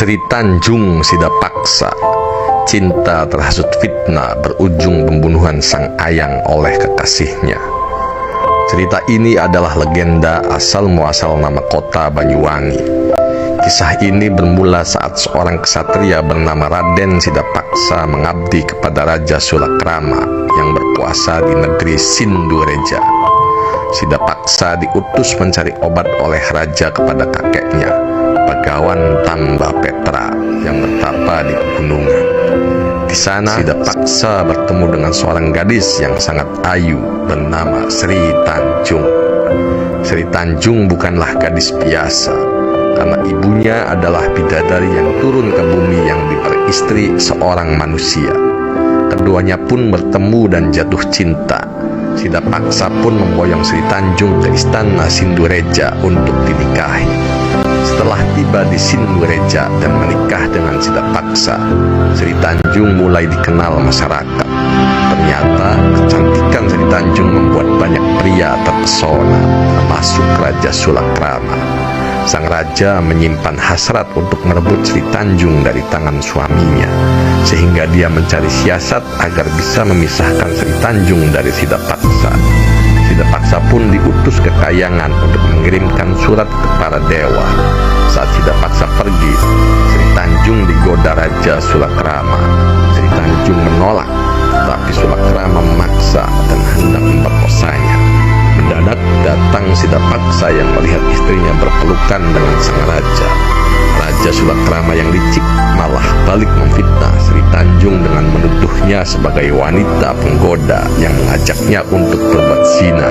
Sri Tanjung Sidapaksa, cinta terhasut fitnah berujung pembunuhan sang ayang oleh kekasihnya. Cerita ini adalah legenda asal-muasal nama kota Banyuwangi. Kisah ini bermula saat seorang ksatria bernama Raden Sidapaksa mengabdi kepada Raja Sulakrama yang berkuasa di negeri Sindureja. Sidapaksa diutus mencari obat oleh raja kepada kakeknya, Begawan Tamba Petra, yang bertapa di pegunungan. Di sana, Sidapaksa bertemu dengan seorang gadis yang sangat ayu bernama Sri Tanjung. Sri Tanjung bukanlah gadis biasa, karena ibunya adalah bidadari yang turun ke bumi yang diperistri seorang manusia. Keduanya pun bertemu dan jatuh cinta. Sidapaksa pun memboyong Sri Tanjung ke istana Sindureja untuk dinikahi. Setelah tiba di Sindureja dan menikah dengan Sidapaksa, Sri Tanjung mulai dikenal masyarakat. Ternyata kecantikan Sri Tanjung membuat banyak pria terpesona, termasuk Raja Sulakrama. Sang raja menyimpan hasrat untuk merebut Sri Tanjung dari tangan suaminya, sehingga dia mencari siasat agar bisa memisahkan Sri Tanjung dari Sidapaksa. Sidapaksa pun diutus ke Kayangan untuk mengirimkan surat ke para dewa. Saat Sidapaksa pergi, Sri Tanjung digoda Raja Sulakrama. Sri Tanjung menolak, tapi Sulakrama memaksa dan hendak memperkosanya. Mendadak datang Sidapaksa yang melihat istrinya berpelukan dengan sang raja. Raja Sulakrama yang licik malah balik memfitnah Sri Tanjung dengan menuduhnya sebagai wanita penggoda yang mengajaknya untuk berbuat zina.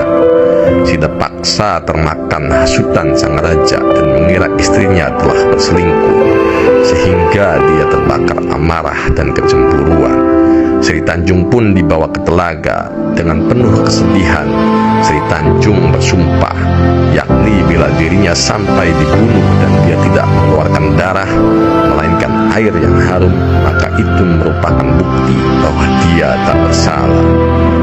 Sidapaksa termakan hasutan sang raja dan mengira istrinya telah berselingkuh, sehingga dia terbakar amarah dan kecemburuan. Sri Tanjung pun dibawa ke telaga. Dengan penuh kesedihan, Sri Tanjung bersumpah, yakni bila dirinya sampai dibunuh dan dia tidak mengeluarkan darah, melainkan air yang harum, maka itu merupakan bukti bahwa dia tak bersalah.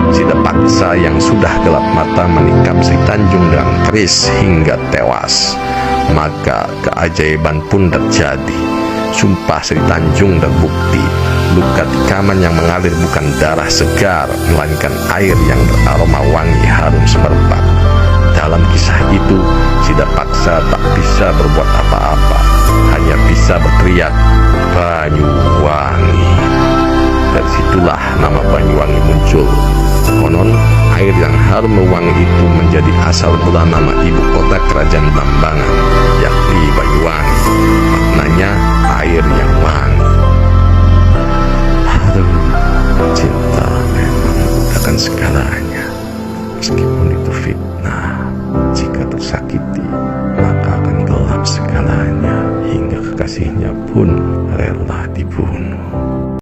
Sidapaksa yang sudah gelap mata menikam Sri Tanjung dengan keris hingga tewas. Maka keajaiban pun terjadi. Sumpah Sri Tanjung terbukti. Luka tikaman yang mengalir bukan darah segar, melainkan air yang beraroma wangi harum semerbak. Dalam kisah itu, Sidapaksa tak bisa berbuat apa-apa, hanya bisa berteriak, "Banyuwangi!" Dari situlah nama Banyuwangi muncul. Konon, air yang harum mewangi itu menjadi asal mula nama ibu kota kerajaan Blambangan, yakni Banyuwangi. Maknanya air yang wangi. Cinta memang akan segalanya, meskipun itu fitnah. Jika tersakiti, maka akan gelap segalanya, hingga kekasihnya pun rela dibunuh.